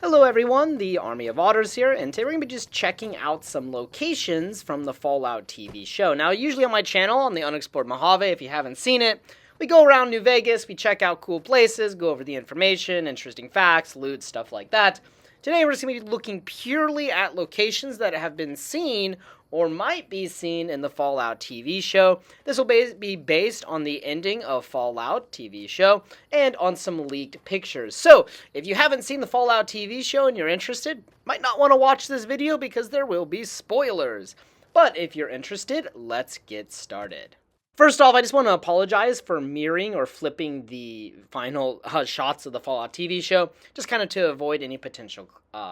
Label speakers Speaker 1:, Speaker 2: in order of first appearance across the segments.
Speaker 1: Hello everyone, the Army of Otters here, and today we're going to be just checking out some locations from the Fallout TV show. Now, usually on my channel, on the Unexplored Mojave, if you haven't seen it, we go around New Vegas, we check out cool places, go over the information, interesting facts, loot, stuff like that. Today we're just going to be looking purely at locations that have been seen or might be seen in the Fallout TV show. This will be based on the ending of Fallout TV show and on some leaked pictures. So, if you haven't seen the Fallout TV show and you're interested, might not want to watch this video because there will be spoilers. But if you're interested, let's get started. First off, I just want to apologize for mirroring or flipping the final shots of the Fallout TV show, just kind of to avoid any potential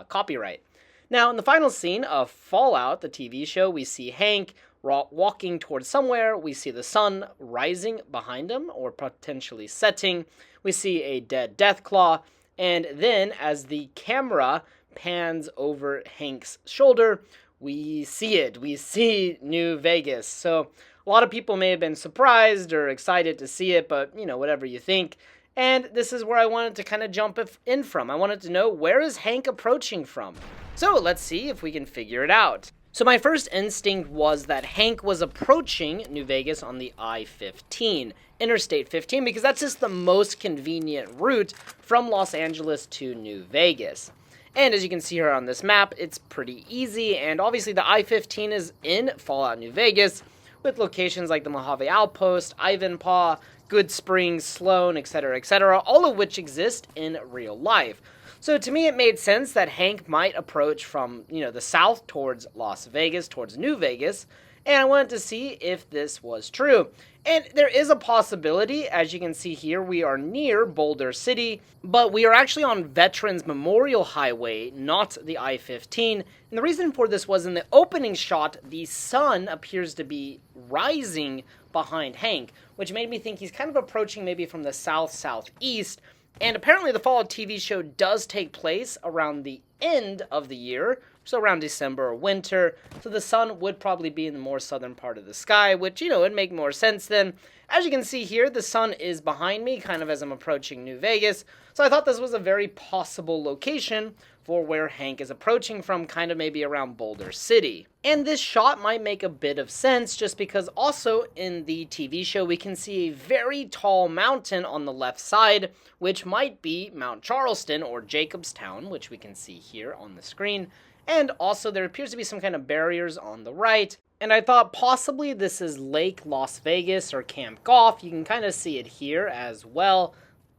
Speaker 1: copyright. Now, in the final scene of Fallout, the TV show, we see Hank walking towards somewhere. We see the sun rising behind him, or potentially setting. We see a dead Deathclaw. And then, as the camera pans over Hank's shoulder, we see it. We see New Vegas. So, a lot of people may have been surprised or excited to see it, but, whatever you think. And this is where I wanted to kind of jump in from. I wanted to know, where is Hank approaching from? So let's see if we can figure it out. So my first instinct was that Hank was approaching New Vegas on the I-15, Interstate 15, because that's just the most convenient route from Los Angeles to New Vegas. And as you can see here on this map, it's pretty easy, and obviously the I-15 is in Fallout New Vegas, with locations like the Mojave Outpost, Ivanpah, Good Springs, Sloan, etc., all of which exist in real life. So to me, it made sense that Hank might approach from, the south towards Las Vegas, towards New Vegas, and I wanted to see if this was true. And there is a possibility. As you can see here, we are near Boulder City, but we are actually on Veterans Memorial Highway, not the I-15. And the reason for this was in the opening shot, the sun appears to be rising behind Hank, which made me think he's kind of approaching maybe from the south-southeast. And apparently the Fallout TV show does take place around the end of the year, so around December or winter, so the sun would probably be in the more southern part of the sky, which, would make more sense then. As you can see here, the sun is behind me, kind of as I'm approaching New Vegas, so I thought this was a very possible location for where Hank is approaching from, kind of maybe around Boulder City. And this shot might make a bit of sense, just because also in the TV show we can see a very tall mountain on the left side, which might be Mount Charleston or Jacobstown, which we can see here on the screen. And also there appears to be some kind of barriers on the right. And I thought possibly this is Lake Las Vegas or Camp Golf. You can kind of see it here as well.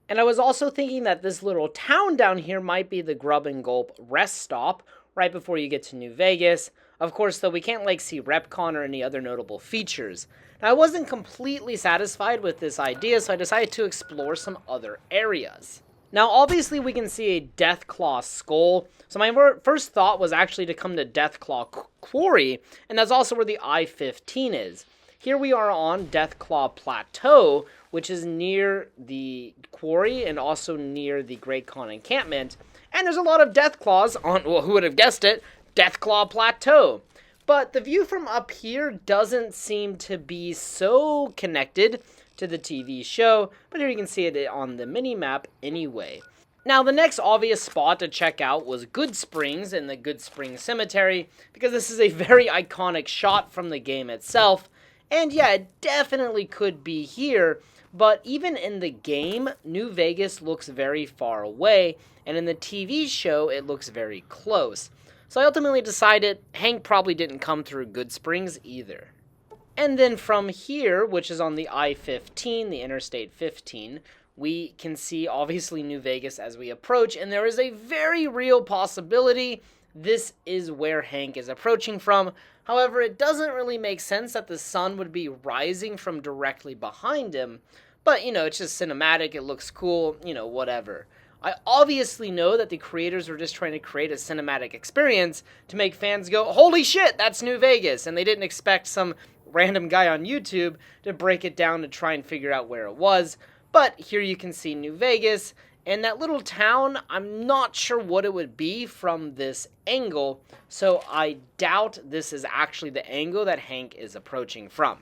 Speaker 1: And I was also thinking that this little town down here might be the Grub and Gulp rest stop right before you get to New Vegas. Of course, though, we can't see RepCon or any other notable features. Now, I wasn't completely satisfied with this idea, so I decided to explore some other areas. Now, obviously, we can see a Deathclaw skull, so my first thought was actually to come to Deathclaw Quarry, and that's also where the I-15 is. Here we are on Deathclaw Plateau, which is near the quarry and also near the Great Khan encampment, and there's a lot of Deathclaws on, well, who would have guessed it, Deathclaw Plateau. But the view from up here doesn't seem to be so connected to the TV show, but here you can see it on the mini-map anyway. Now, the next obvious spot to check out was Good Springs in the Good Springs Cemetery, because this is a very iconic shot from the game itself, and yeah, it definitely could be here, but even in the game, New Vegas looks very far away, and in the TV show, it looks very close. So I ultimately decided Hank probably didn't come through Good Springs either. And then from here, which is on the I-15, the Interstate 15, we can see obviously New Vegas as we approach, and there is a very real possibility this is where Hank is approaching from. However, it doesn't really make sense that the sun would be rising from directly behind him, but it's just cinematic, it looks cool, whatever. I obviously know that the creators were just trying to create a cinematic experience to make fans go, holy shit, that's New Vegas, and they didn't expect some random guy on YouTube to break it down to try and figure out where it was. But here you can see New Vegas, and that little town, I'm not sure what it would be from this angle, so I doubt this is actually the angle that Hank is approaching from.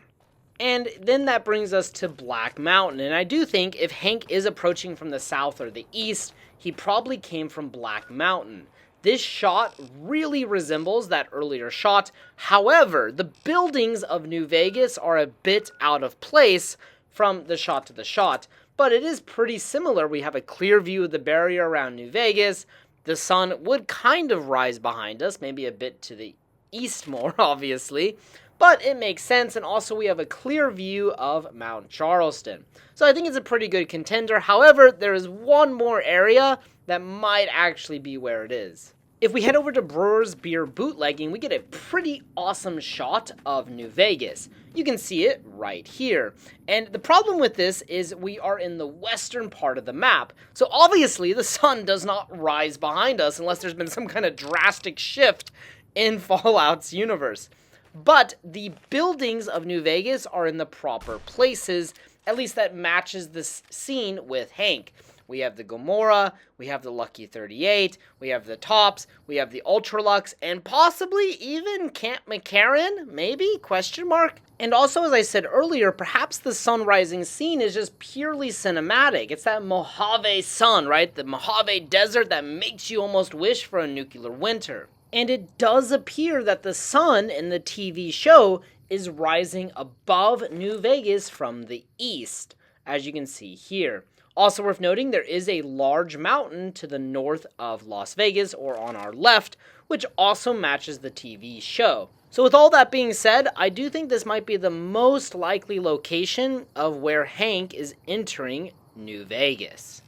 Speaker 1: And then that brings us to Black Mountain, and I do think if Hank is approaching from the south or the east, he probably came from Black Mountain. This shot really resembles that earlier shot. However, the buildings of New Vegas are a bit out of place from the shot to the shot, but it is pretty similar. We have a clear view of the barrier around New Vegas. The sun would kind of rise behind us, maybe a bit to the east more, obviously, but it makes sense, and also we have a clear view of Mount Charleston. So I think it's a pretty good contender. However, there is one more area that might actually be where it is. If we head over to Brewer's Beer Bootlegging, we get a pretty awesome shot of New Vegas. You can see it right here. And the problem with this is we are in the western part of the map. So obviously the sun does not rise behind us unless there's been some kind of drastic shift in Fallout's universe. But the buildings of New Vegas are in the proper places, at least that matches this scene with Hank. We have the Gomorrah, we have the Lucky 38, we have the Tops, we have the Ultralux, and possibly even Camp McCarran, maybe? Question mark? And also, as I said earlier, perhaps the sun rising scene is just purely cinematic. It's that Mojave sun, right? The Mojave desert that makes you almost wish for a nuclear winter. And it does appear that the sun in the TV show is rising above New Vegas from the east, as you can see here. Also worth noting, there is a large mountain to the north of Las Vegas, or on our left, which also matches the TV show. So with all that being said, I do think this might be the most likely location of where Hank is entering New Vegas.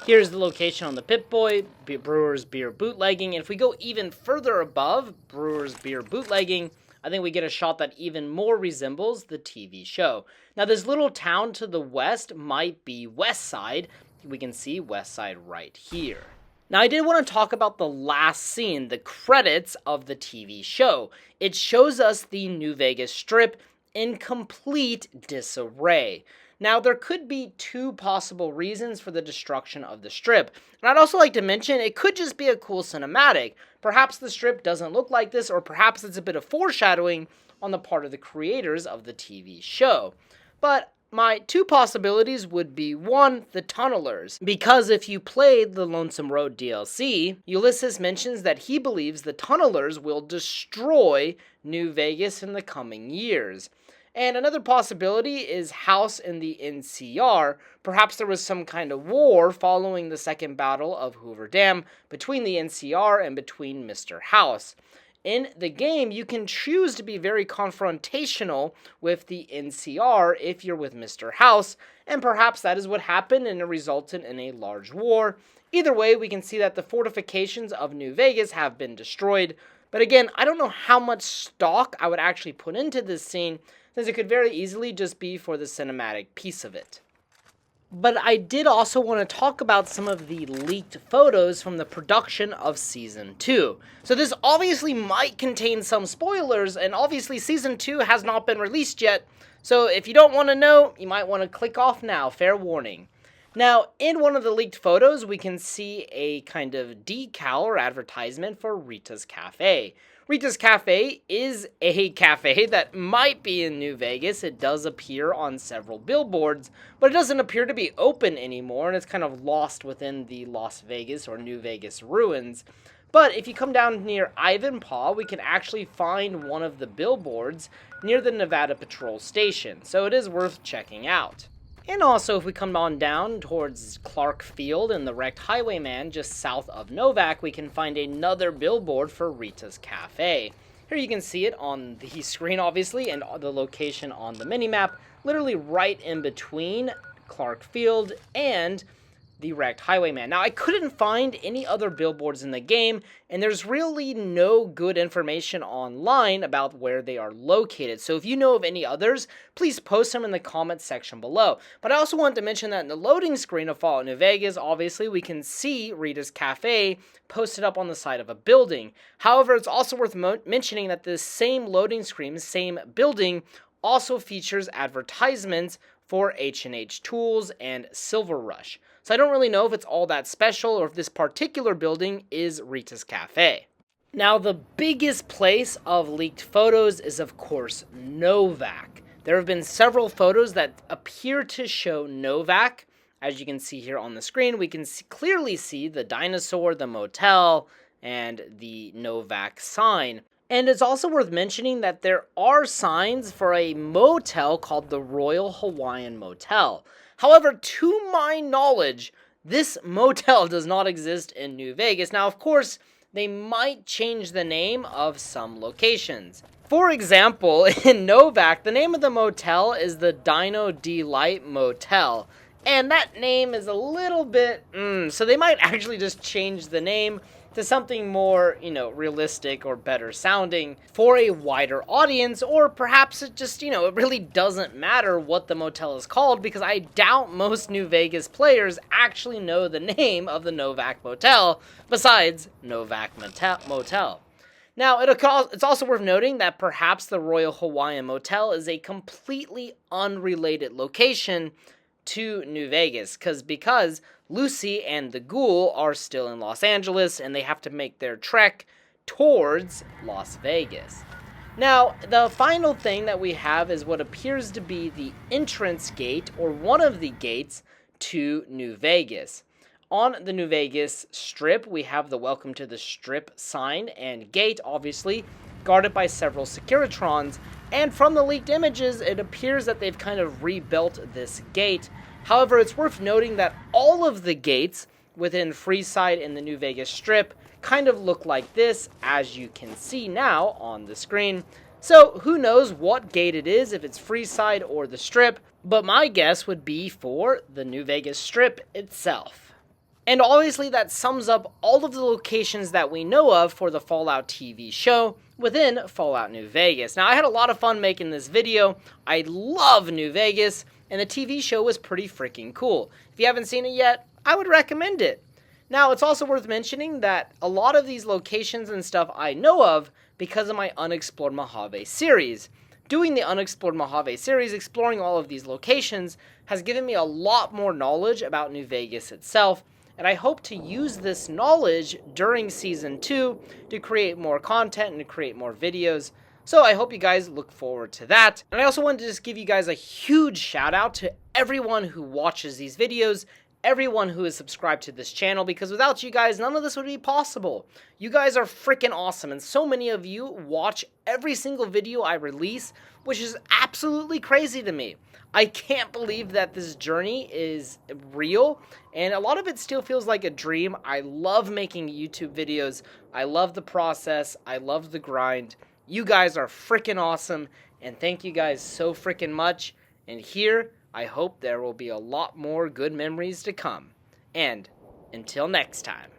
Speaker 1: Here's the location on the Pip-Boy, Brewer's Beer Bootlegging, and if we go even further above Brewer's Beer Bootlegging, I think we get a shot that even more resembles the TV show. Now, this little town to the west might be Westside. We can see Westside right here. Now, I did want to talk about the last scene, the credits of the TV show. It shows us the New Vegas Strip in complete disarray. Now, there could be two possible reasons for the destruction of the Strip. And I'd also like to mention, it could just be a cool cinematic. Perhaps the Strip doesn't look like this, or perhaps it's a bit of foreshadowing on the part of the creators of the TV show. But my two possibilities would be, one, the tunnelers. Because if you played the Lonesome Road DLC, Ulysses mentions that he believes the tunnelers will destroy New Vegas in the coming years. And another possibility is House in the NCR. Perhaps there was some kind of war following the second battle of Hoover Dam between the NCR and between Mr. House. In the game, you can choose to be very confrontational with the NCR if you're with Mr. House, and perhaps that is what happened and it resulted in a large war. Either way, we can see that the fortifications of New Vegas have been destroyed. But again, I don't know how much stock I would actually put into this scene, since it could very easily just be for the cinematic piece of it. But I did also want to talk about some of the leaked photos from the production of Season 2. So this obviously might contain some spoilers, and obviously Season 2 has not been released yet, so if you don't want to know, you might want to click off now, fair warning. Now, in one of the leaked photos, we can see a kind of decal or advertisement for Rita's Cafe. Rita's Cafe is a cafe that might be in New Vegas. It does appear on several billboards, but it doesn't appear to be open anymore, and it's kind of lost within the Las Vegas or New Vegas ruins. But if you come down near Ivanpah, we can actually find one of the billboards near the Nevada Patrol Station, so it is worth checking out. And also, if we come on down towards Clark Field and the wrecked Highwayman just south of Novac, we can find another billboard for Rita's Cafe. Here you can see it on the screen, obviously, and the location on the minimap, literally right in between Clark Field and the wrecked Highwayman. Now, I couldn't find any other billboards in the game, and there's really no good information online about where they are located. So if you know of any others, please post them in the comments section below. But I also wanted to mention that in the loading screen of Fallout New Vegas, obviously we can see Rita's Cafe posted up on the side of a building. However, it's also worth mentioning that this same loading screen, same building, also features advertisements for H&H Tools and Silver Rush. So I don't really know if it's all that special or if this particular building is Rita's Cafe. Now, the biggest place of leaked photos is, of course, Novac. There have been several photos that appear to show Novac. As you can see here on the screen, we can clearly see the dinosaur, the motel, and the Novac sign. And it's also worth mentioning that there are signs for a motel called the Royal Hawaiian Motel. However, to my knowledge, this motel does not exist in New Vegas. Now, of course, they might change the name of some locations. For example, in Novac, the name of the motel is the Dino Delight Motel. And that name is a little bit, so they might actually just change the name to something more, realistic or better sounding for a wider audience, or perhaps it just, it really doesn't matter what the motel is called, because I doubt most New Vegas players actually know the name of the Novac Motel besides Novac Motel. Now, it's also worth noting that perhaps the Royal Hawaiian Motel is a completely unrelated location to New Vegas, because Lucy and the Ghoul are still in Los Angeles and they have to make their trek towards Las Vegas. Now, the final thing that we have is what appears to be the entrance gate, or one of the gates, to New Vegas. On the New Vegas Strip, we have the Welcome to the Strip sign and gate, obviously, guarded by several Securitrons, and from the leaked images, it appears that they've kind of rebuilt this gate. However, it's worth noting that all of the gates within Freeside and the New Vegas Strip kind of look like this, as you can see now on the screen. So, who knows what gate it is, if it's Freeside or the Strip, but my guess would be for the New Vegas Strip itself. And obviously that sums up all of the locations that we know of for the Fallout TV show within Fallout New Vegas. Now, I had a lot of fun making this video. I love New Vegas, and the TV show was pretty freaking cool. If you haven't seen it yet, I would recommend it. Now, it's also worth mentioning that a lot of these locations and stuff I know of because of my Unexplored Mojave series. Doing the Unexplored Mojave series, exploring all of these locations, has given me a lot more knowledge about New Vegas itself, and I hope to use this knowledge during Season 2 to create more content and to create more videos. So I hope you guys look forward to that. And I also wanted to just give you guys a huge shout out to everyone who watches these videos, everyone who is subscribed to this channel, because without you guys, none of this would be possible. You guys are freaking awesome, and so many of you watch every single video I release, which is absolutely crazy to me. I can't believe that this journey is real, and a lot of it still feels like a dream. I love making YouTube videos. I love the process. I love the grind. You guys are freaking awesome, and thank you guys so freaking much. And here, I hope there will be a lot more good memories to come. And until next time.